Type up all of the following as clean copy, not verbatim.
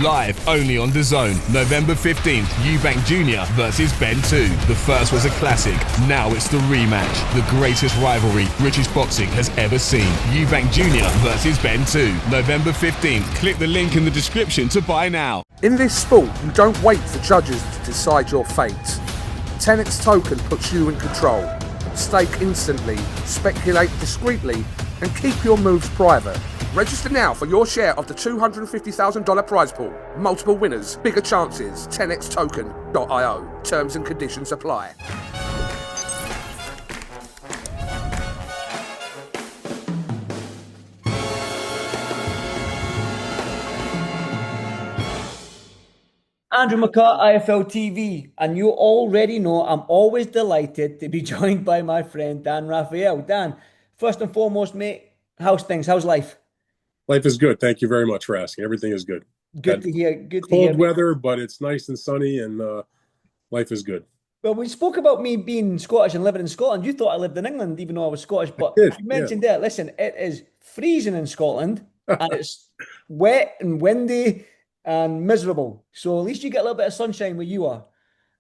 Live only on DAZN. November 15th, Eubank Jr. versus Benn 2. The first was a classic. Now it's the rematch. The greatest rivalry British boxing has ever seen. Eubank Jr. versus Benn 2. November 15th. Click the link in the description to buy now. In this sport, you don't wait for judges to decide your fate. 10x Token puts you in control. Stake instantly, speculate discreetly, and keep your moves private. Register now for your share of the $250,000 prize pool. Multiple winners, bigger chances. 10xtoken.io. Terms and conditions apply. Andrew McCart, IFLTV, and you already know I'm always delighted to be joined by my friend Dan Rafael. Dan, first and foremost, mate, how's things? How's life? Life is good. Thank you very much for asking. Everything is good. Good to hear. Good to hear. hear. Cold weather, but it's nice and sunny, and life is good. Well, we spoke about me being Scottish and living in Scotland. You thought I lived in England, even though I was Scottish. But you mentioned there, listen, it is freezing in Scotland, and it's wet and windy and miserable. So at least you get a little bit of sunshine where you are.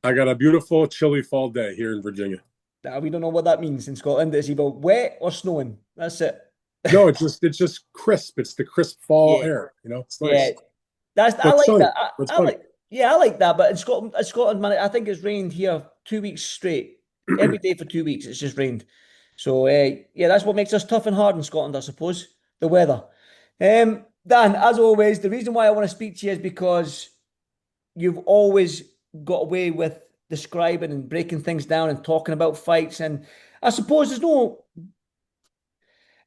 I got a beautiful, chilly fall day here in Virginia. We don't know what that means in Scotland. It's either wet or snowing. That's it. No, it's just crisp. It's the crisp fall air. You know, it's nice. Yeah, I like sunny. that. I like that. But in Scotland, man, I think it's rained here 2 weeks straight. Every day for 2 weeks, it's just rained. So that's what makes us tough and hard in Scotland, I suppose. The weather. Dan, as always, the reason why I want to speak to you is because you've always got away with describing and breaking things down and talking about fights. And I suppose there's no...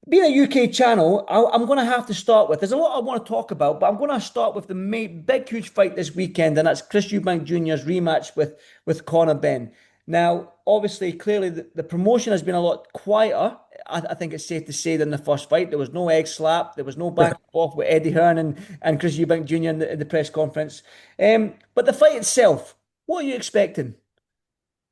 Being a UK channel, I'm going to have to start with... There's a lot I want to talk about, but I'm going to start with the big, huge fight this weekend, and that's Chris Eubank Jr.'s rematch with Conor Benn. Now, obviously, clearly, the promotion has been a lot quieter, I think it's safe to say, than the first fight. There was no egg slap. There was no back and forth with Eddie Hearn and Chris Eubank Jr. in the press conference. But the fight itself, what are you expecting?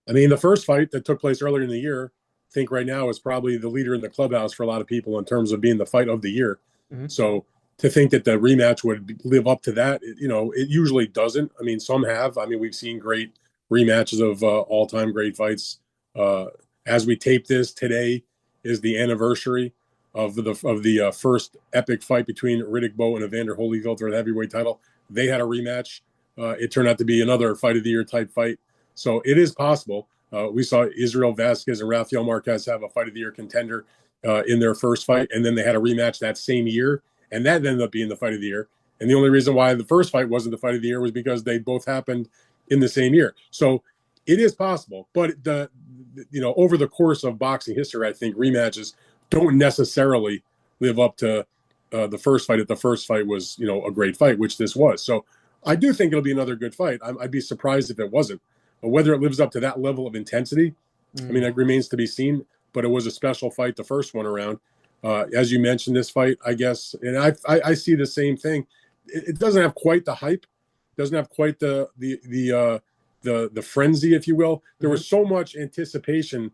I mean, the first fight that took place earlier in the year, I think right now is probably the leader in the clubhouse for a lot of people in terms of being the fight of the year. Mm-hmm. So to think that the rematch would live up to that, it usually doesn't. I mean, some have. I mean, we've seen great rematches of all-time great fights. As we tape this, today is the anniversary of the first epic fight between Riddick Bowe and Evander Holyfield for the heavyweight title. They had a rematch. It turned out to be another fight of the year type fight. So it is possible. We saw Israel Vasquez and Rafael Marquez have a fight of the year contender in their first fight, and then they had a rematch that same year, and that ended up being the fight of the year. And the only reason why the first fight wasn't the fight of the year was because they both happened in the same year. So it is possible, but over the course of boxing history, I think rematches don't necessarily live up to the first fight. If the first fight was, a great fight, which this was. So I do think it'll be another good fight. I'd be surprised if it wasn't. But whether it lives up to that level of intensity, I mean, that remains to be seen. But it was a special fight the first one around. As you mentioned, this fight, I guess, and I see the same thing. It doesn't have quite the hype. Doesn't have quite the frenzy, if you will. There was so much anticipation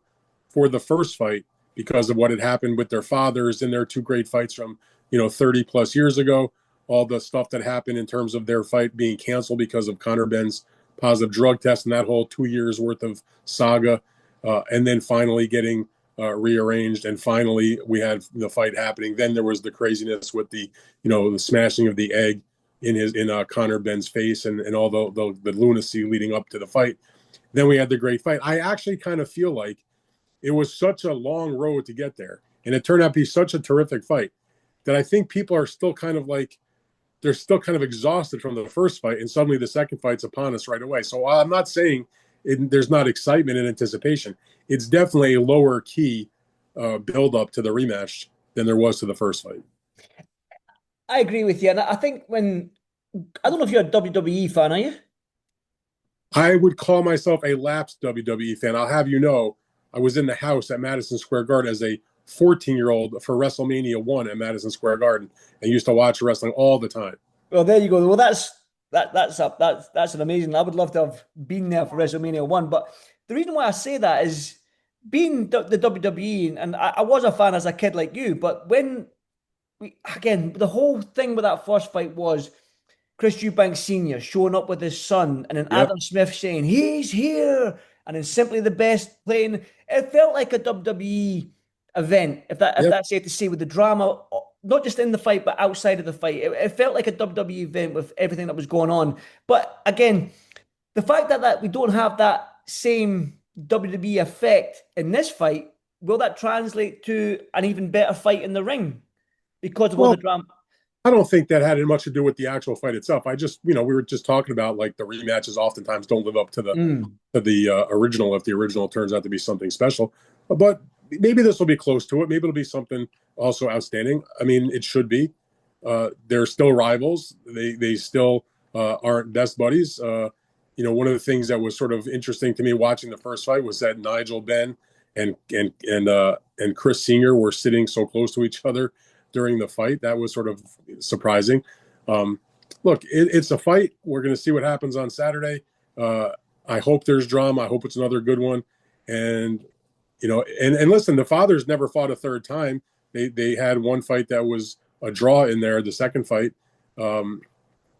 for the first fight because of what had happened with their fathers and their two great fights from 30 plus years ago. All the stuff that happened in terms of their fight being canceled because of Conor Benn's positive drug test and that whole 2 years worth of saga, and then finally getting rearranged, and finally we had the fight happening. Then there was the craziness with the the smashing of the egg in Conor Benn's face and all the lunacy leading up to the fight. Then we had the great fight. I actually kind of feel like it was such a long road to get there, and it turned out to be such a terrific fight that I think people are still kind of like, they're still kind of exhausted from the first fight, and suddenly the second fight's upon us right away. So while I'm not saying there's not excitement and anticipation, it's definitely a lower key build up to the rematch than there was to the first fight. I agree with you. And I think I don't know if you're a WWE fan, are you? I would call myself a lapsed WWE fan. I'll have you know, I was in the house at Madison Square Garden as a 14-year-old for WrestleMania 1 at Madison Square Garden, and used to watch wrestling all the time. Well, there you go. Well, that's an amazing. I would love to have been there for WrestleMania 1. But the reason why I say that is being the WWE, and I was a fan as a kid like you, but when the whole thing with that first fight was Chris Eubank Sr. showing up with his son, and then Yep. Adam Smith saying, he's here, and then Simply the Best playing. It felt like a WWE event, if Yep. that's safe to say, with the drama, not just in the fight, but outside of the fight. It felt like a WWE event with everything that was going on. But again, the fact that we don't have that same WWE effect in this fight, will that translate to an even better fight in the ring because of all the drama? I don't think that had much to do with the actual fight itself. I just, we were just talking about like the rematches oftentimes don't live up to the original if the original turns out to be something special. But maybe this will be close to it. Maybe it'll be something also outstanding. I mean, it should be. They're still rivals. They still aren't best buddies. One of the things that was sort of interesting to me watching the first fight was that Nigel Benn and Chris Sr. were sitting so close to each other during the fight. That was sort of surprising. Look, it's a fight. We're going to see what happens on Saturday. I hope there's drama. I hope it's another good one. And listen, the fathers never fought a third time. They had one fight that was a draw in there, the second fight.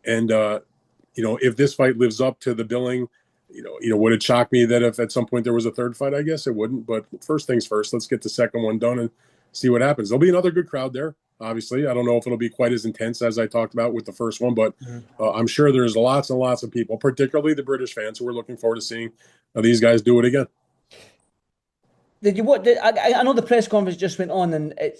If this fight lives up to the billing, would it shock me that if at some point there was a third fight? I guess it wouldn't. But first things first, let's get the second one done and see what happens. There'll be another good crowd there. Obviously, I don't know if it'll be quite as intense as I talked about with the first one, but I'm sure there's lots and lots of people, particularly the British fans, who are looking forward to seeing these guys do it again. I know the press conference just went on, and I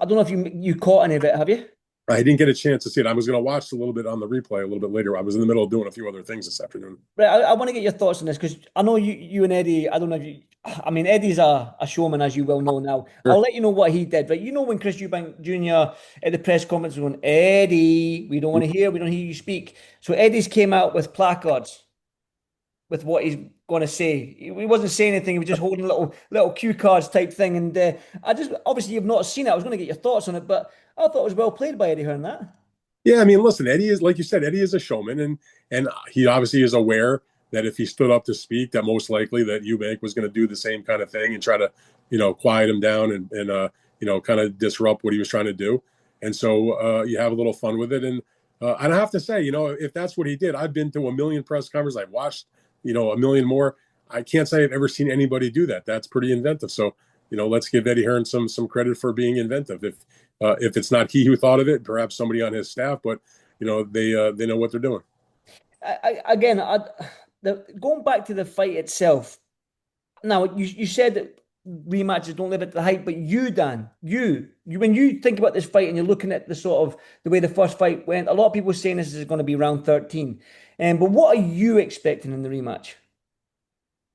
don't know if you caught any of it, have you? I didn't get a chance to see it. I was going to watch a little bit on the replay a little bit later. I was in the middle of doing a few other things this afternoon. Right, I want to get your thoughts on this because I know you and Eddie. I don't know if you. I mean, Eddie's a showman, as you well know now. Sure. I'll let you know what he did. Right, when Chris Eubank Jr. at the press conference was going, Eddie, we don't hear you speak. So Eddie's came out with placards with what he's going to say. He wasn't saying anything. He was just holding little cue cards type thing. And obviously you've not seen it. I was going to get your thoughts on it, but I thought it was well played by Eddie Hearn, that. Yeah, I mean, listen, Eddie is, like you said, Eddie is a showman, and he obviously is aware that if he stood up to speak, that most likely that Eubank was going to do the same kind of thing and try to, quiet him down and kind of disrupt what he was trying to do. And so you have a little fun with it. And I have to say, if that's what he did, I've been to a million press conferences. I've watched, a million more. I can't say I've ever seen anybody do that. That's pretty inventive. So, let's give Eddie Hearn some credit for being inventive. If it's not he who thought of it, perhaps somebody on his staff, but they know what they're doing. Going back to the fight itself. Now you said that rematches don't live at the hype, but you, Dan, you when you think about this fight and you're looking at the sort of the way the first fight went, a lot of people are saying this is going to be round 13. But what are you expecting in the rematch?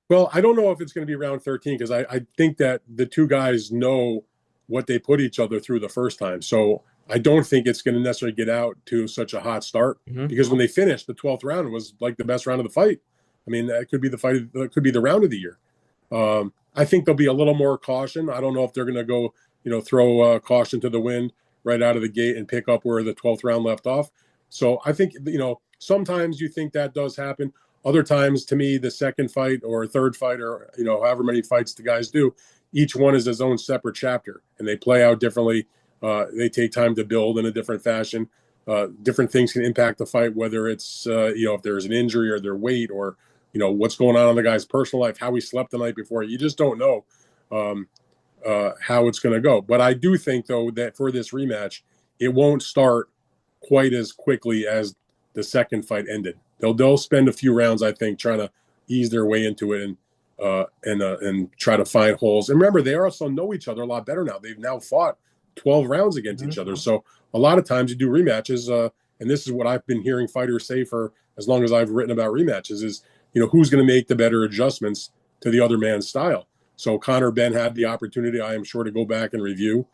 Well, I don't know if it's going to be round 13 because I think that the two guys know what they put each other through the first time. So I don't think it's going to necessarily get out to such a hot start because when they finished, the 12th round was like the best round of the fight. I mean, that could be the fight. It could be the round of the year. I think there'll be a little more caution. I don't know if they're going to go, throw caution to the wind right out of the gate and pick up where the 12th round left off. So I think, sometimes you think that does happen. Other times, to me, the second fight or third fight or, however many fights the guys do, each one is its own separate chapter and they play out differently. They take time to build in a different fashion. Different things can impact the fight, whether it's, if there's an injury or their weight or, what's going on in the guy's personal life, how he slept the night before. You just don't know how it's going to go. But I do think, though, that for this rematch, it won't start quite as quickly as the second fight ended. They'll spend a few rounds, I think, trying to ease their way into it and try to find holes. And remember, they also know each other a lot better now. They've now fought 12 rounds against each other. So a lot of times you do rematches, and this is what I've been hearing fighters say for as long as I've written about rematches is, who's going to make the better adjustments to the other man's style. So Conor Benn had the opportunity, I am sure, to go back and review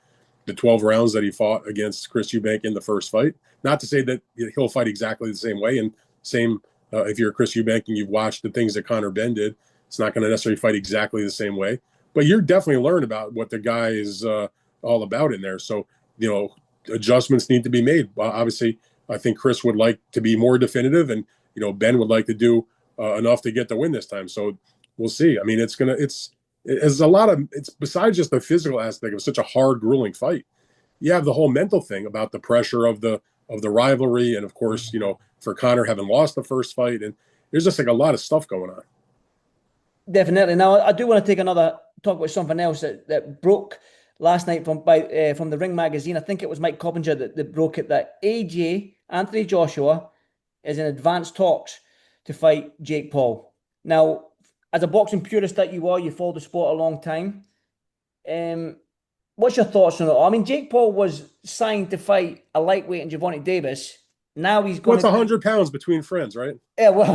the 12 rounds that he fought against Chris Eubank in the first fight. Not to say that he'll fight exactly the same way. And same, if you're Chris Eubank and you've watched the things that Conor Benn did, it's not going to necessarily fight exactly the same way. But you're definitely learn about what the guy is all about in there. So, adjustments need to be made. A I think Chris would like to be more definitive, and Ben would like to do enough to get the win this time. So we'll see. I mean, it's a lot of, it's besides just the physical aspect of such a hard, grueling fight. You have the whole mental thing about the pressure of the rivalry, and of course, for Conor having lost the first fight. And there's just like a lot of stuff going on. Definitely. Now, I do want to talk about something else that broke last night from the Ring magazine. I think it was Mike Coppinger that broke it, that Anthony Joshua is in advanced talks to fight Jake Paul. Now, as a boxing purist that you are, you followed the sport a long time. What's your thoughts on it? I mean, Jake Paul was signed to fight a lightweight in Gervonta Davis. Now he's going. What's 100 pounds between friends, right? Yeah, well,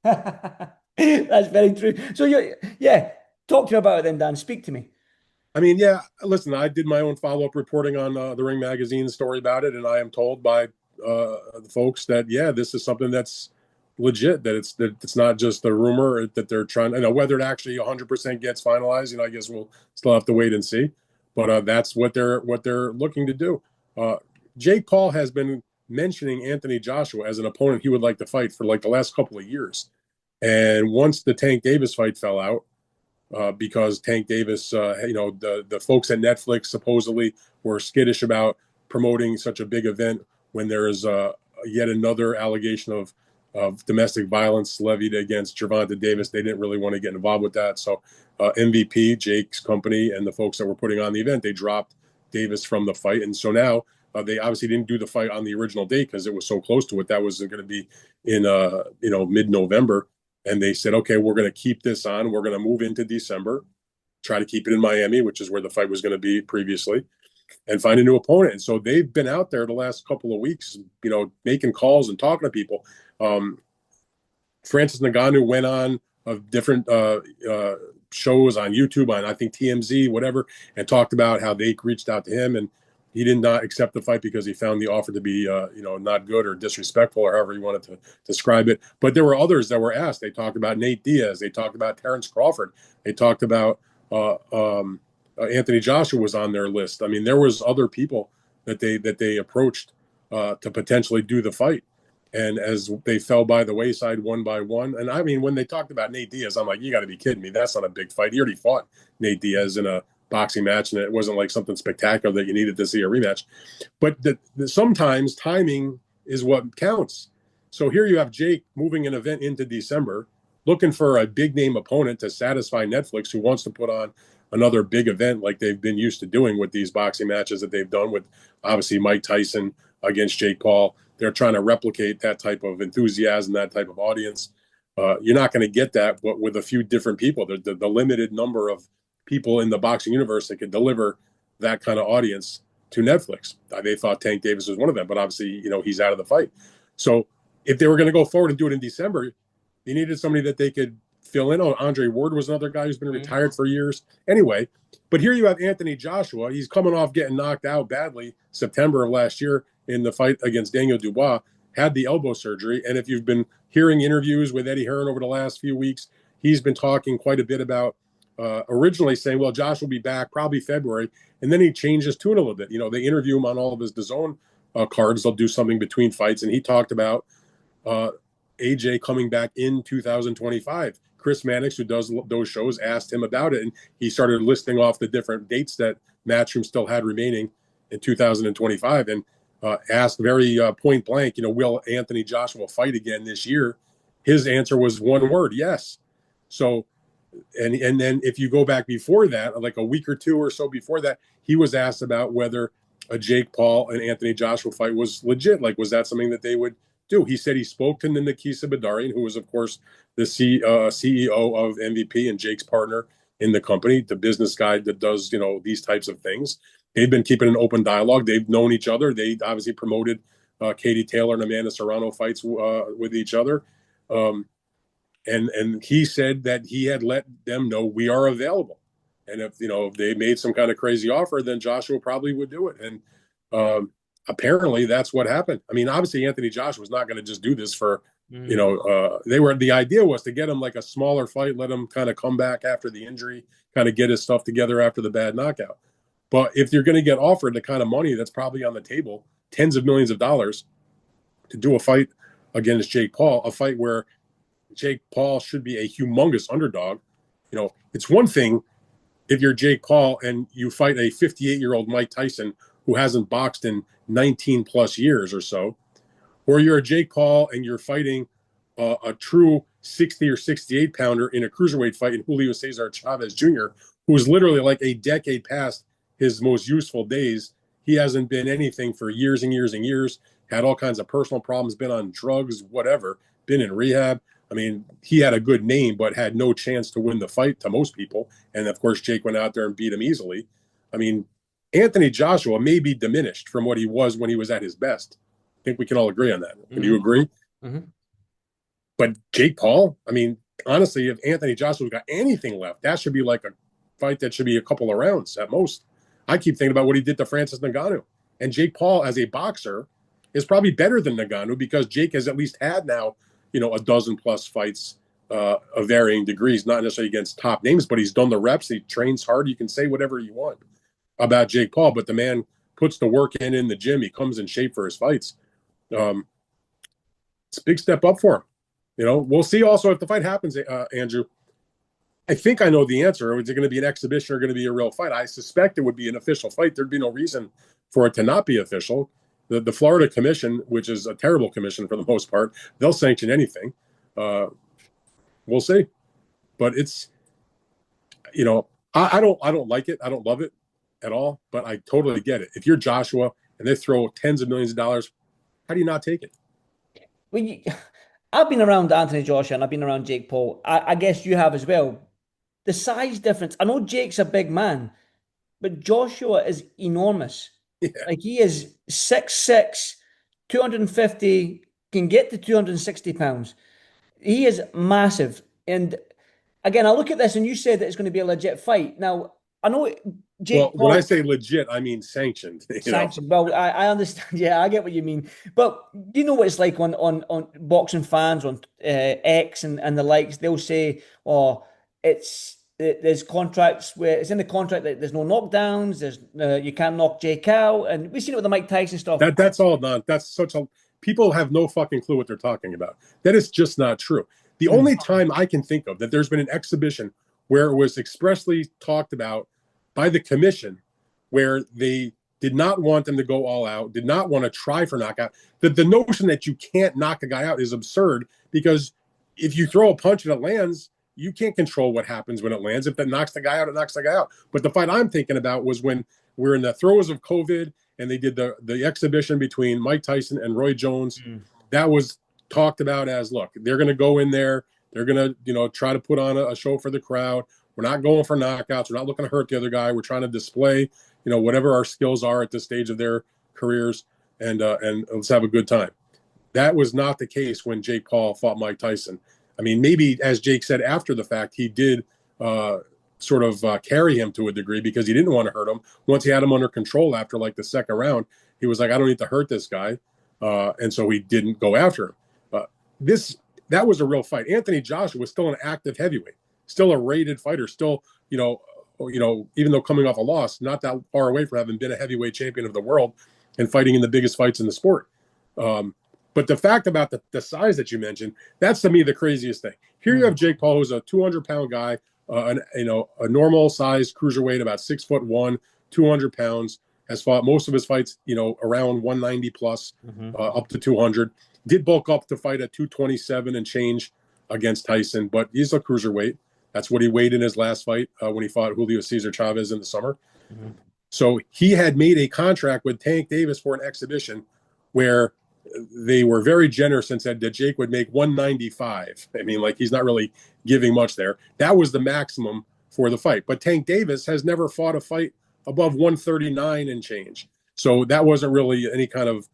that's very true. So talk to me about it then, Dan. Speak to me. I mean, yeah, listen, I did my own follow-up reporting on the Ring magazine story about it, and I am told by the folks that, yeah, this is something that's legit, that it's not just a rumor, that they're trying, whether it actually 100% gets finalized, I guess we'll still have to wait and see. But that's what they're looking to do. Jake Paul has been mentioning Anthony Joshua as an opponent he would like to fight for like the last couple of years. And once the Tank Davis fight fell out, because Tank Davis, the folks at Netflix supposedly were skittish about promoting such a big event when there is yet another allegation of domestic violence levied against Gervonta Davis. They didn't really want to get involved with that. So MVP, Jake's company, and the folks that were putting on the event, they dropped Davis from the fight. And so now they obviously didn't do the fight on the original date because it was so close to it. That was going to be in mid-November. And they said, okay, we're going to keep this on. We're going to move into December, try to keep it in Miami, which is where the fight was going to be previously, and find a new opponent. And so they've been out there the last couple of weeks, making calls and talking to people. Francis Ngannou went on different shows on YouTube, on I think TMZ, whatever, and talked about how they reached out to him, and he did not accept the fight because he found the offer to be, not good or disrespectful, or however you wanted to describe it. But there were others that were asked. They talked about Nate Diaz. They talked about Terrence Crawford. They talked about Anthony Joshua was on their list. I mean, there was other people that they approached to potentially do the fight. And as they fell by the wayside one by one, and I mean, when they talked about Nate Diaz, I'm like, you got to be kidding me. That's not a big fight. He already fought Nate Diaz in a boxing match, and it wasn't like something spectacular that you needed to see a rematch. But sometimes timing is what counts. So here you have Jake moving an event into December, looking for a big name opponent to satisfy Netflix, who wants to put on another big event like they've been used to doing with these boxing matches that they've done with obviously Mike Tyson against Jake Paul. They're trying to replicate that type of enthusiasm, that type of audience. You're not going to get that with a few different people. The limited number of people in the boxing universe that could deliver that kind of audience to Netflix. They thought Tank Davis was one of them, but obviously, he's out of the fight. So if they were going to go forward and do it in December, they needed somebody that they could fill in. Andre Ward was another guy who's been retired for years. Anyway, but here you have Anthony Joshua. He's coming off getting knocked out badly September of last year in the fight against Daniel Dubois, had the elbow surgery. And if you've been hearing interviews with Eddie Hearn over the last few weeks, he's been talking quite a bit about originally saying, well, Josh will be back probably February. And then he changed his tune a little bit. They interview him on all of his DAZN cards. They'll do something between fights. And he talked about AJ coming back in 2025. Chris Mannix, who does those shows, asked him about it. And he started listing off the different dates that Matchroom still had remaining in 2025. And asked very point blank, will Anthony Joshua fight again this year? His answer was one word, yes. So, and then if you go back before that, like a week or two or so before that, he was asked about whether a Jake Paul and Anthony Joshua fight was legit. Like, was that something that they would do? He said he spoke to Nikisa Badarian, who was, of course, the CEO of MVP and Jake's partner in the company, the business guy that does, these types of things. They've been keeping an open dialogue. They've known each other. They obviously promoted Katie Taylor and Amanda Serrano fights with each other. And he said that he had let them know we are available. And if they made some kind of crazy offer, then Joshua probably would do it. And apparently that's what happened. I mean, obviously Anthony Joshua was not going to just do this for, the idea was to get him like a smaller fight, let him kind of come back after the injury, kind of get his stuff together after the bad knockout. But if you're going to get offered the kind of money that's probably on the table, tens of millions of dollars, to do a fight against Jake Paul, a fight where Jake Paul should be a humongous underdog. It's one thing if you're Jake Paul and you fight a 58-year-old Mike Tyson who hasn't boxed in 19 plus years or so, or you're a Jake Paul and you're fighting a true 60 or 68 pounder in a cruiserweight fight in Julio Cesar Chavez Jr., who is literally like a decade past his most useful days. He hasn't been anything for years and years and years, had all kinds of personal problems, been on drugs, whatever, been in rehab. I mean, he had a good name, but had no chance to win the fight to most people. And of course, Jake went out there and beat him easily. I mean, Anthony Joshua may be diminished from what he was when he was at his best. I think we can all agree on that. Can you agree? Mm-hmm. But Jake Paul, I mean, honestly, if Anthony Joshua's got anything left, that should be like a fight that should be a couple of rounds at most. I keep thinking about what he did to Francis Ngannou. And Jake Paul, as a boxer, is probably better than Ngannou because Jake has at least had now, a dozen plus fights of varying degrees, not necessarily against top names, but he's done the reps. He trains hard. You can say whatever you want about Jake Paul, but the man puts the work in the gym. He comes in shape for his fights. It's a big step up for him. We'll see also if the fight happens, Andrew. I think I know the answer. Is it going to be an exhibition or going to be a real fight? I suspect it would be an official fight. There'd be no reason for it to not be official. The Florida Commission, which is a terrible commission for the most part, they'll sanction anything. We'll see. But it's, I don't like it. I don't love it at all, but I totally get it. If you're Joshua and they throw tens of millions of dollars, how do you not take it? Well, I've been around Anthony Joshua and I've been around Jake Paul. I guess you have as well. The size difference. I know Jake's a big man, but Joshua is enormous. Yeah. Like he is 6'6", 250, can get to 260 pounds. He is massive. And again, I look at this and you said that it's going to be a legit fight. Now, I know Jake Paul, when I say legit, I mean sanctioned. Sanctioned. Well, I understand. Yeah, I get what you mean. But you know what it's like on boxing fans on X and the likes. They'll say, "Oh, there's contracts where it's in the contract that there's no knockdowns. There's you can't knock Jake out." And we've seen it with the Mike Tyson stuff. That's all not. That's such a people have no fucking clue what they're talking about. That is just not true. The only time I can think of that there's been an exhibition where it was expressly talked about by the commission, where they did not want them to go all out, did not want to try for knockout. The notion that you can't knock a guy out is absurd because if you throw a punch and it lands, you can't control what happens when it lands. If that knocks the guy out, it knocks the guy out. But the fight I'm thinking about was when we're in the throes of COVID and they did the exhibition between Mike Tyson and Roy Jones. That was talked about as, look, they're going to go in there. They're going to, try to put on a show for the crowd. We're not going for knockouts. We're not looking to hurt the other guy. We're trying to display, whatever our skills are at this stage of their careers and let's have a good time. That was not the case when Jake Paul fought Mike Tyson. I mean, maybe as Jake said after the fact, he did sort of carry him to a degree because he didn't want to hurt him. Once he had him under control after like the second round, he was like, I don't need to hurt this guy. And so he didn't go after him. That was a real fight. Anthony Joshua was still an active heavyweight, still a rated fighter, still, even though coming off a loss, not that far away from having been a heavyweight champion of the world and fighting in the biggest fights in the sport. But the fact about the size that you mentioned, that's to me the craziest thing. Here you have Jake Paul, who's a 200-pound guy, a normal size cruiserweight, about 6'1", 200 pounds, has fought most of his fights, around 190 plus, up to 200. Did bulk up to fight at 227 and change against Tyson, but he's a cruiserweight. That's what he weighed in his last fight when he fought Julio Cesar Chavez in the summer. So he had made a contract with Tank Davis for an exhibition where they were very generous and said that Jake would make 195. I mean, like he's not really giving much there. That was the maximum for the fight. But Tank Davis has never fought a fight above 139 and change. So that wasn't really any kind of,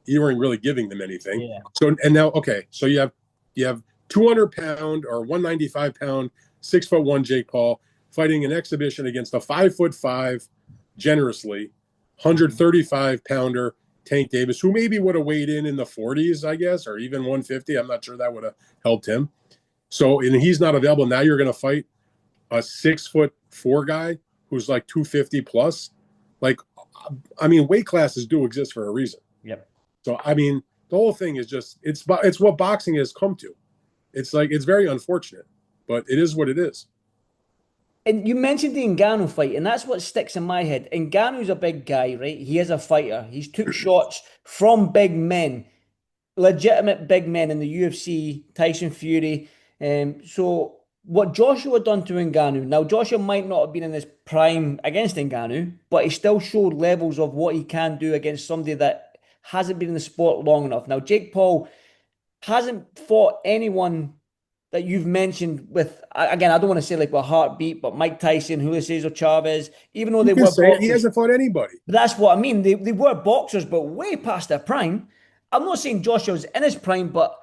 you weren't really giving them anything. Yeah. So, and now, okay, so you have 200-pound or 195-pound, 6'1" Jake Paul fighting an exhibition against a 5'5", generously 135-pounder Tank Davis, who maybe would have weighed in the 40s, I guess, or even 150. I'm not sure that would have helped him. So, and he's not available. Now you're going to fight a 6'4" guy who's like 250 plus. Like, I mean, weight classes do exist for a reason. Yep. So, I mean, the whole thing is just, it's what boxing has come to. It's like, it's very unfortunate, but it is what it is. And you mentioned the Ngannou fight, and that's what sticks in my head. Ngannou's a big guy, right? He is a fighter. He's took shots from big men. legitimate big men in the UFC, Tyson Fury. So what Joshua done to Ngannou, now Joshua might not have been in his prime against Ngannou, but he still showed levels of what he can do against somebody that hasn't been in the sport long enough. Now, Jake Paul hasn't fought anyone that you've mentioned with, again, I don't want to say like with heartbeat, but Mike Tyson, Julio Cesar Chavez, even though they were boxers. He hasn't fought anybody. But that's what I mean. They were boxers, but way past their prime. I'm not saying Joshua's in his prime, but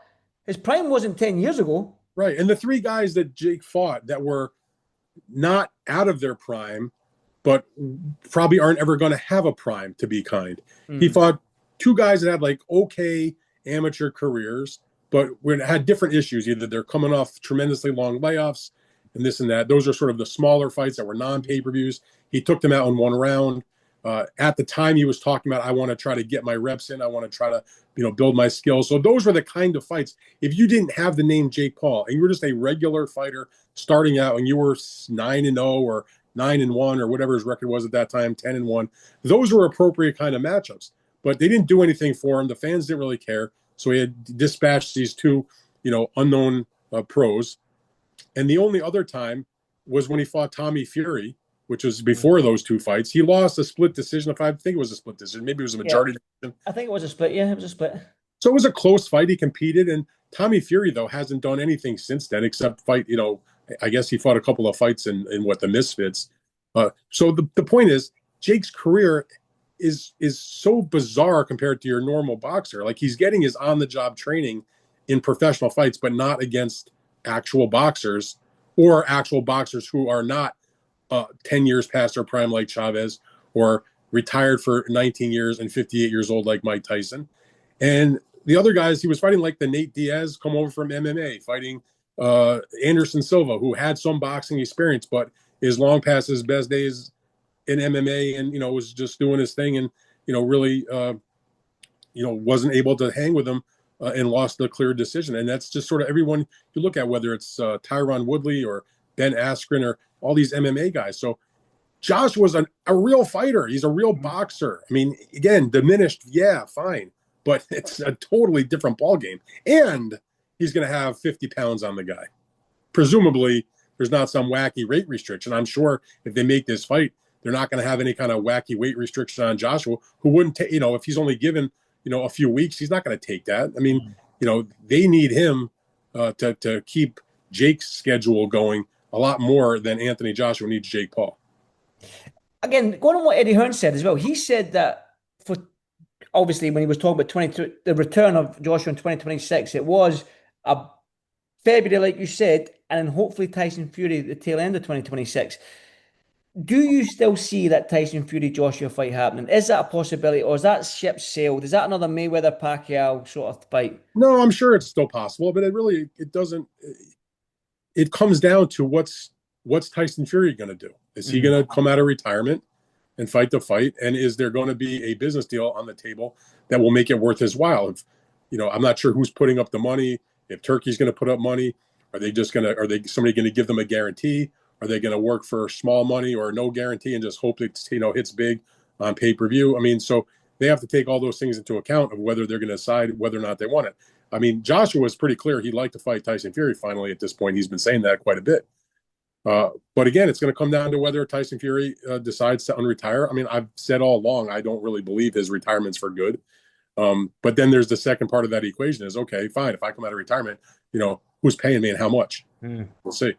his prime wasn't 10 years ago. Right. And the three guys that Jake fought that were not out of their prime, but probably aren't ever going to have a prime, to be kind. He fought two guys that had like okay amateur careers, but had different issues. Either they're coming off tremendously long layoffs and this and that. Those are sort of the smaller fights that were non-pay-per-views. He took them out in one round. At the time, he was talking about, I want to try to get my reps in. I want to try to, build my skills. So those were the kind of fights. If you didn't have the name Jake Paul and you were just a regular fighter starting out and you were 9-0 or 9-1 or whatever his record was at that time, 10-1, those were appropriate kind of matchups. But they didn't do anything for him. The fans didn't really care. So he had dispatched these two, unknown pros. And the only other time was when he fought Tommy Fury, which was before those two fights. He lost a split decision. If I think it was a split decision, maybe it was a majority decision. I think it was a split. Yeah, it was a split. So it was a close fight. He competed, and Tommy Fury though hasn't done anything since then except fight. I guess he fought a couple of fights in the Misfits. So the point is, Jake's career is so bizarre compared to your normal boxer. Like, he's getting his on the job training in professional fights, but not against actual boxers or actual boxers who are not 10 years past their prime like Chavez, or retired for 19 years and 58 years old like Mike Tyson. And the other guys, he was fighting like the Nate Diaz come over from MMA, fighting Anderson Silva, who had some boxing experience, but is long past his best days in MMA and, was just doing his thing and, really, wasn't able to hang with him and lost the clear decision. And that's just sort of everyone you look at, whether it's Tyron Woodley or Ben Askren or all these MMA guys. So Josh was a real fighter. He's a real boxer. I mean, again, diminished. Yeah, fine. But it's a totally different ballgame. And he's going to have 50 pounds on the guy. Presumably, there's not some wacky weight restriction. I'm sure if they make this fight, they're not going to have any kind of wacky weight restriction on Joshua, who wouldn't take, if he's only given, a few weeks, he's not going to take that. I mean, they need him to keep Jake's schedule going a lot more than Anthony Joshua needs Jake Paul. Again, going on what Eddie Hearn said as well, he said that for, obviously, when he was talking about the return of Joshua in 2026, it was a February, like you said, and then hopefully Tyson Fury at the tail end of 2026. Do you still see that Tyson Fury-Joshua fight happening? Is that a possibility, or is that ship sailed? Is that another Mayweather-Pacquiao sort of fight? No, I'm sure it's still possible, but it doesn't. It comes down to what's Tyson Fury going to do? Is he going to come out of retirement and fight the fight? And is there going to be a business deal on the table that will make it worth his while? If, I'm not sure who's putting up the money. If Turkey's going to put up money, are they somebody going to give them a guarantee? Are they going to work for small money or no guarantee and just hope it hits big on pay-per-view? I mean, so they have to take all those things into account of whether they're going to decide whether or not they want it. I mean, Joshua was pretty clear he'd like to fight Tyson Fury finally at this point. He's been saying that quite a bit. But again, it's going to come down to whether Tyson Fury decides to unretire. I mean, I've said all along, I don't really believe his retirement's for good. But then there's the second part of that equation is, okay, fine, if I come out of retirement, who's paying me and how much? We'll see.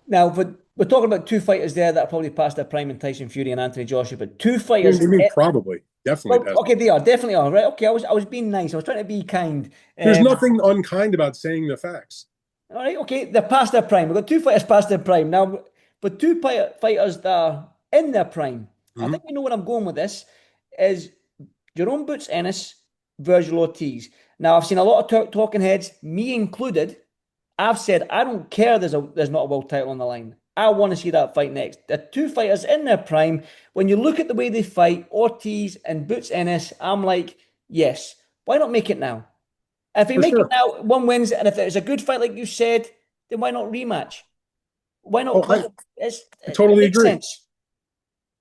Now, but we're talking about two fighters there that are probably past their prime in Tyson Fury and Anthony Joshua, but two fighters. I mean, probably. Definitely. Well, okay, they definitely are, right? Okay, I was being nice. I was trying to be kind. There's nothing unkind about saying the facts. All right, okay, they're past their prime. We've got two fighters past their prime. Now, but two fighters that are in their prime, I think we know where I'm going with this, is Jaron Boots Ennis, Virgil Ortiz. Now, I've seen a lot of talking heads, me included. I've said, I don't care there's not a world title on the line. I want to see that fight next. The two fighters in their prime, when you look at the way they fight, Ortiz and Boots Ennis, I'm like, yes, why not make it now? If we make it now, one wins, and if it's a good fight like you said, then why not rematch? Why not? I totally agree.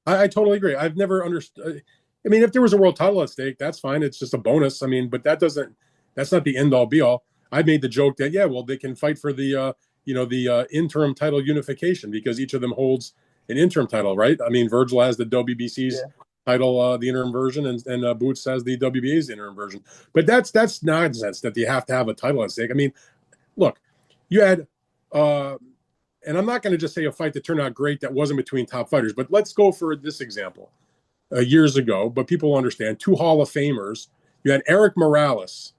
I totally agree. I've never understood. I mean, if there was a world title at stake, that's fine. It's just a bonus. I mean, but that doesn't, That's not the end all be all. I made the joke that, yeah, well, they can fight for the, the interim title unification because each of them holds an interim title, right? I mean, Virgil has the WBC's title, the interim version, and Boots has the WBA's interim version. But that's nonsense that you have to have a title at stake. I mean, look, you had, and I'm not going to just say a fight that turned out great that wasn't between top fighters, but let's go for this example. Years ago, but people understand, 2 Hall of Famers. You had Eric Morales,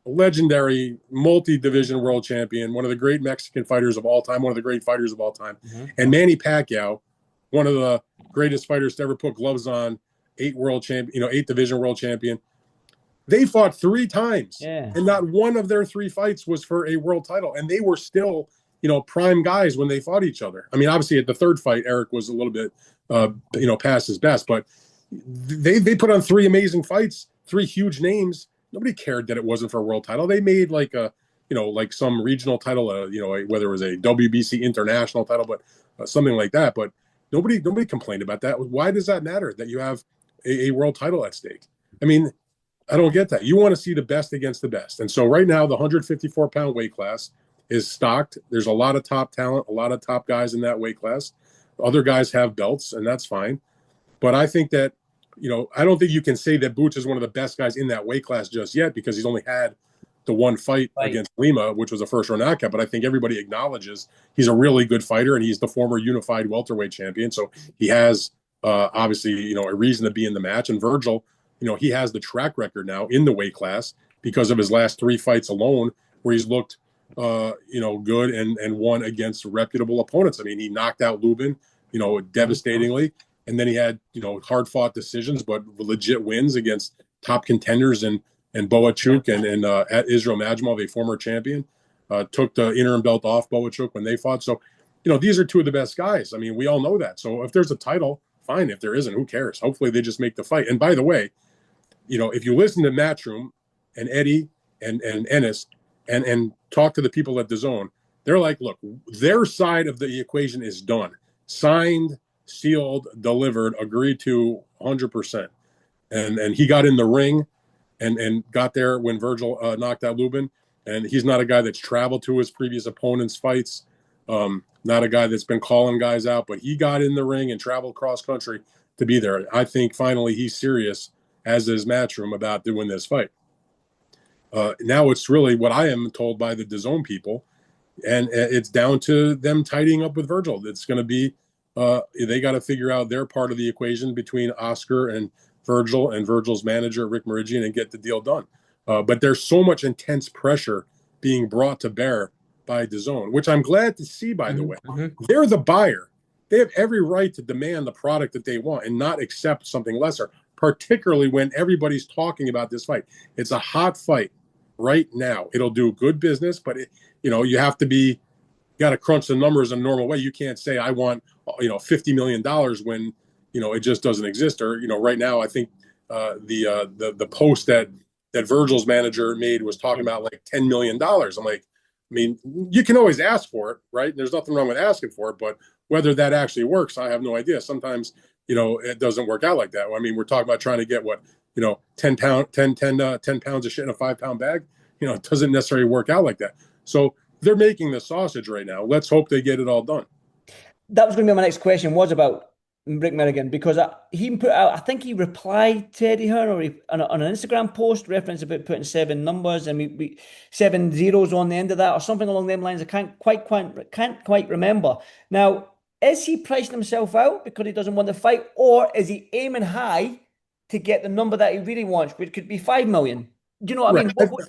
a legendary multi-division world champion, one of the great Mexican fighters of all time, one of the great fighters of all time, and Manny Pacquiao, one of the greatest fighters to ever put gloves on, 8 division world champion. They fought 3 times, and not one of their 3 fights was for a world title, and they were still, prime guys when they fought each other. I mean, obviously at the 3rd fight, Eric was a little bit, past his best, but they put on 3 amazing fights, 3 huge names. Nobody cared that it wasn't for a world title. They made like some regional title, whether it was a WBC international title, but something like that. But nobody complained about that. Why does that matter that you have a world title at stake? I mean, I don't get that. You want to see the best against the best. And so right now, the 154-pound weight class is stocked. There's a lot of top talent, a lot of top guys in that weight class. Other guys have belts, and that's fine. But I think that, I don't think you can say that Boots is one of the best guys in that weight class just yet because he's only had the 1 fight against Lima, which was a first-round knockout. But I think everybody acknowledges he's a really good fighter, and he's the former unified welterweight champion. So he has, obviously, a reason to be in the match. And Virgil, he has the track record now in the weight class because of his last 3 fights alone where he's looked, good and won against reputable opponents. I mean, he knocked out Lubin, devastatingly. And then he had, hard-fought decisions, but legit wins against top contenders and Boachuk and at Israel Majmov, a former champion, took the interim belt off Boachuk when they fought. So, these are 2 of the best guys. I mean, we all know that. So if there's a title, fine. If there isn't, who cares? Hopefully they just make the fight. And by the way, if you listen to Matchroom and Eddie and Ennis and talk to the people at DAZN, they're like, look, their side of the equation is done. Signed, sealed, delivered, agreed to 100%. And he got in the ring and got there when Virgil knocked out Lubin. And he's not a guy that's traveled to his previous opponents' fights, not a guy that's been calling guys out, but he got in the ring and traveled cross country to be there. I think finally he's serious, as is Matchroom, about doing this fight. Now it's really what I am told by the DAZN people, and it's down to them tidying up with Virgil. It's going to be they got to figure out their part of the equation between Oscar and Virgil and Virgil's manager, Rick Meridian, and get the deal done. But there's so much intense pressure being brought to bear by DAZN, which I'm glad to see, by the way. They're the buyer. They have every right to demand the product that they want and not accept something lesser, particularly when everybody's talking about this fight. It's a hot fight right now. It'll do good business, but you have to be, you got to crunch the numbers in a normal way. You can't say I want, $50 million when, it just doesn't exist. Or, right now, I think the post that Virgil's manager made was talking about like $10 million. I'm like, I mean, you can always ask for it, right? There's nothing wrong with asking for it, but whether that actually works, I have no idea. Sometimes, it doesn't work out like that. I mean, we're talking about trying to get 10 pounds of shit in a 5-pound bag. It doesn't necessarily work out like that. So they're making the sausage right now. Let's hope they get it all done. That was going to be my next question, was about Rick Meridian, because he put out, I think he replied to Eddie Hearn on an Instagram post reference about putting 7 numbers and we 7 zeros on the end of that or something along them lines. I can't quite remember. Now, is he pricing himself out because he doesn't want to fight, or is he aiming high to get the number that he really wants, which could be 5 million? Do you know what I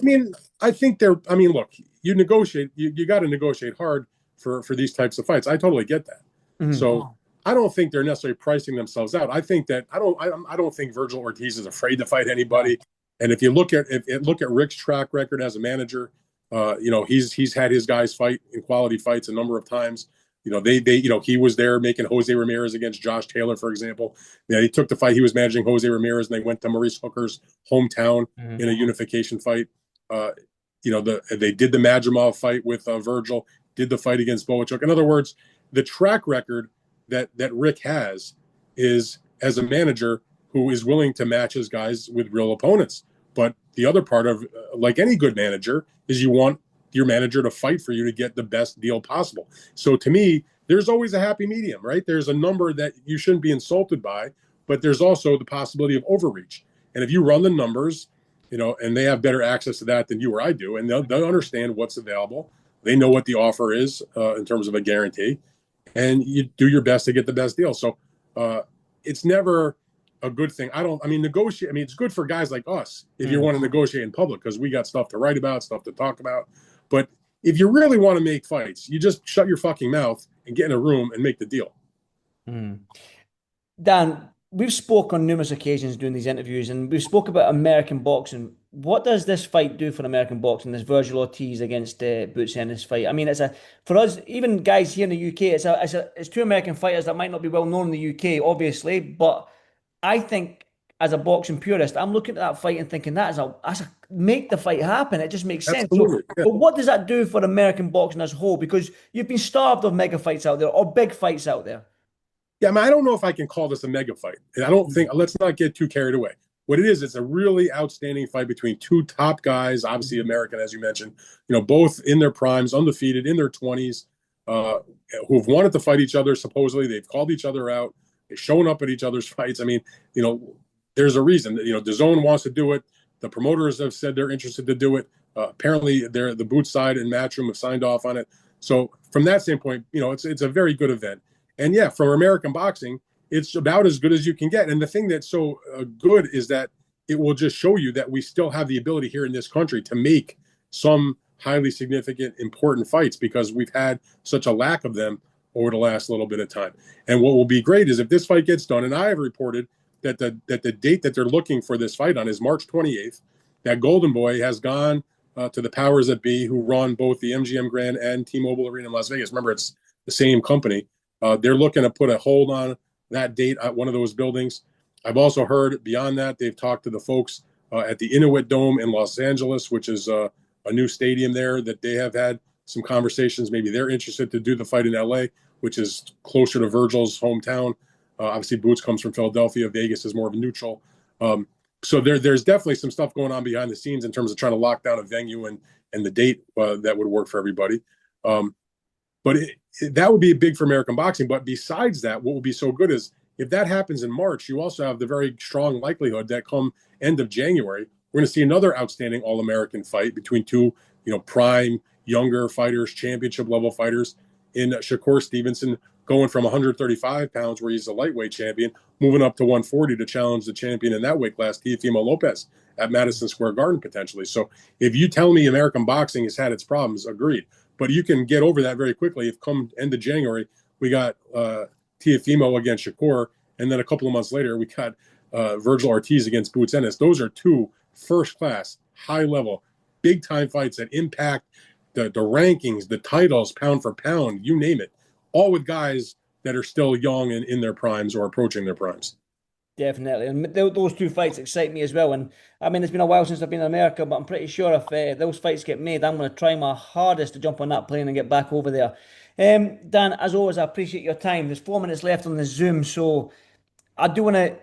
mean? I think look, you negotiate, you got to negotiate hard for these types of fights. I totally get that. So I don't think they're necessarily pricing themselves out. I think that I don't think Virgil Ortiz is afraid to fight anybody. And if you look at Rick's track record as a manager, he's had his guys fight in quality fights a number of times. He was there making Jose Ramirez against Josh Taylor, for example. He took the fight. He was managing Jose Ramirez, and they went to Maurice Hooker's hometown in a unification fight. They did the Majmov fight with Virgil, did the fight against Boachuk. In other words, the track record that Rick has is as a manager who is willing to match his guys with real opponents. But the other part of, like any good manager, is you want your manager to fight for you to get the best deal possible. So to me, there's always a happy medium, right? There's a number that you shouldn't be insulted by, but there's also the possibility of overreach. And if you run the numbers, and they have better access to that than you or I do, and they'll understand what's available. They know what the offer is in terms of a guarantee, and you do your best to get the best deal. So it's never a good thing. Negotiate. It's good for guys like us if you want to negotiate in public, because we got stuff to write about, stuff to talk about. But if you really want to make fights, you just shut your fucking mouth and get in a room and make the deal. Dan, we've spoke on numerous occasions during these interviews, and we've spoke about American boxing. What does this fight do for American boxing, this Virgil Ortiz against Boots Ennis fight? For us, even guys here in the UK, it's two American fighters that might not be well known in the UK, obviously, but I think as a boxing purist, I'm looking at that fight and thinking that's a make the fight happen. It just makes sense. So, but what does that do for American boxing as a whole? Because you've been starved of mega fights out there or big fights out there. Yeah, I don't know if I can call this a mega fight. I don't think, let's not get too carried away. What it is, it's a really outstanding fight between two top guys, obviously American, as you mentioned, both in their primes, undefeated, in their 20s, who've wanted to fight each other. Supposedly, they've called each other out. They've shown up at each other's fights. There's a reason. DAZN wants to do it. The promoters have said they're interested to do it. Apparently, the Boots side and Matchroom have signed off on it. So from that standpoint, it's a very good event. And yeah, for American boxing, it's about as good as you can get. And the thing that's so good is that it will just show you that we still have the ability here in this country to make some highly significant, important fights, because we've had such a lack of them over the last little bit of time. And what will be great is if this fight gets done, and I have reported that the date that they're looking for this fight on is March 28th, that Golden Boy has gone to the powers that be, who run both the MGM Grand and T-Mobile Arena in Las Vegas. Remember, it's the same company. They're looking to put a hold on that date at one of those buildings. I've also heard beyond that, they've talked to the folks at the Inuit Dome in Los Angeles, which is a new stadium there, that they have had some conversations. Maybe they're interested to do the fight in LA, which is closer to Virgil's hometown. Obviously, Boots comes from Philadelphia. Vegas is more of a neutral. So there's definitely some stuff going on behind the scenes in terms of trying to lock down a venue and the date that would work for everybody. But that would be big for American boxing. But besides that, what would be so good is if that happens in March, you also have the very strong likelihood that come end of January, we're going to see another outstanding All-American fight between two, prime younger fighters, championship level fighters, in Shakur Stevenson, going from 135 pounds, where he's a lightweight champion, moving up to 140 to challenge the champion in that weight class, Teofimo Lopez, at Madison Square Garden potentially. So if you tell me American boxing has had its problems, agreed. But you can get over that very quickly. If come end of January, we got Teofimo against Shakur, and then a couple of months later, we got Virgil Ortiz against Boots Ennis. Those are two first-class, high-level, big-time fights that impact the rankings, the titles, pound for pound, you name it, all with guys that are still young and in their primes or approaching their primes. Definitely. And those two fights excite me as well. And it's been a while since I've been in America, but I'm pretty sure if those fights get made, I'm going to try my hardest to jump on that plane and get back over there. Dan, as always, I appreciate your time. There's 4 minutes left on the Zoom, so I do want to...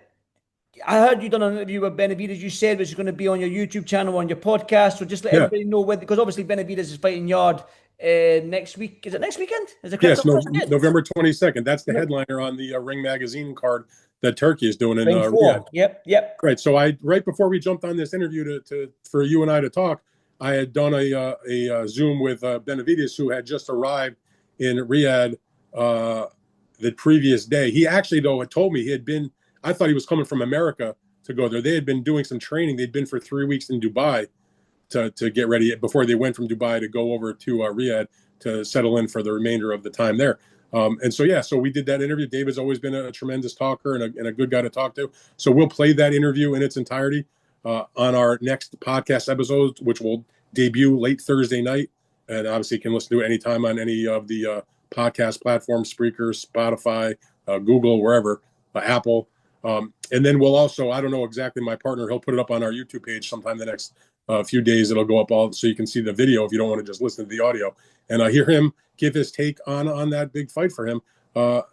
I heard you done an interview with Benavidez, you said, which is going to be on your YouTube channel, on your podcast, so just let everybody know, because obviously Benavidez is fighting Yard next week. Is it next weekend? Yes, November 22nd. That's the headliner on the Ring Magazine card that Turkey is doing in Riyadh. Yep. Right. So right before we jumped on this interview for you and I to talk, I had done a Zoom with Benavidez, who had just arrived in Riyadh the previous day. He actually, though, had told me I thought he was coming from America to go there. They had been doing some training. They'd been for 3 weeks in Dubai to get ready before they went from Dubai to go over to Riyadh to settle in for the remainder of the time there. So we did that interview. David's always been a tremendous talker and a good guy to talk to. So we'll play that interview in its entirety on our next podcast episode, which will debut late Thursday night. And obviously you can listen to it anytime on any of the podcast platforms, Spreaker, Spotify, Google, wherever, Apple. And then we'll also, I don't know exactly, my partner, he'll put it up on our YouTube page sometime the next few days. It'll go up so you can see the video if you don't want to just listen to the audio. And hear him give his take on that big fight for him. A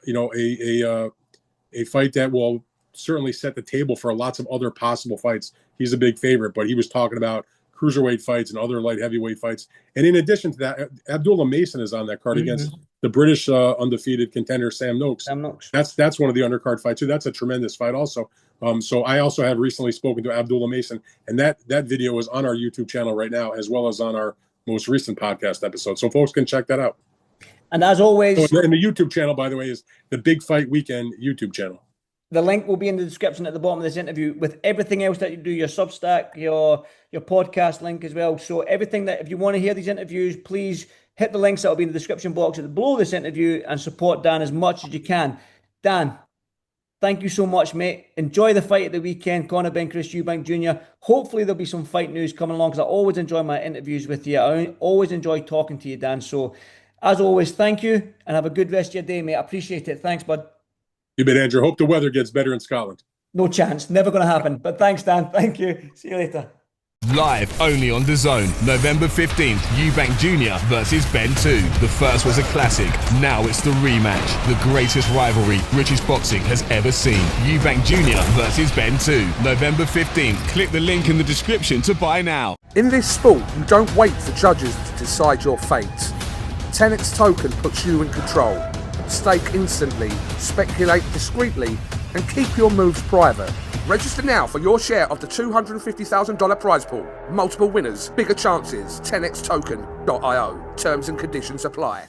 fight that will certainly set the table for lots of other possible fights. He's a big favorite, but he was talking about cruiserweight fights and other light heavyweight fights. And in addition to that, Abdullah Mason is on that card against the British undefeated contender Sam Noakes. That's one of the undercard fights too. That's a tremendous fight also. So I also have recently spoken to Abdullah Mason, and that video is on our YouTube channel right now, as well as on our most recent podcast episode. So folks can check that out. And as always, and the YouTube channel, by the way, is the Big Fight Weekend YouTube channel. The link will be in the description at the bottom of this interview with everything else that you do, your Substack, your podcast link as well. So everything that, if you want to hear these interviews, please hit the links that will be in the description box below this interview and support Dan as much as you can. Dan, thank you so much, mate. Enjoy the fight at the weekend, Conor Benn, Chris Eubank Jr. Hopefully there'll be some fight news coming along, because I always enjoy my interviews with you. I always enjoy talking to you, Dan. So as always, thank you, and have a good rest of your day, mate. I appreciate it. Thanks, bud. You bet, Andrew. Hope the weather gets better in Scotland. No chance. Never going to happen. But thanks, Dan. Thank you. See you later. Live only on DAZN, November 15th, Eubank Jr versus Benn 2. The first was a classic, now it's the rematch. The greatest rivalry British boxing has ever seen. Eubank Jr versus Benn 2, November 15th. Click the link in the description to buy now. In this sport, you don't wait for judges to decide your fate. 10x token puts you in control. Stake instantly, speculate discreetly, and keep your moves private. Register now for your share of the $250,000 prize pool. Multiple winners, bigger chances. 10xtoken.io. Terms and conditions apply.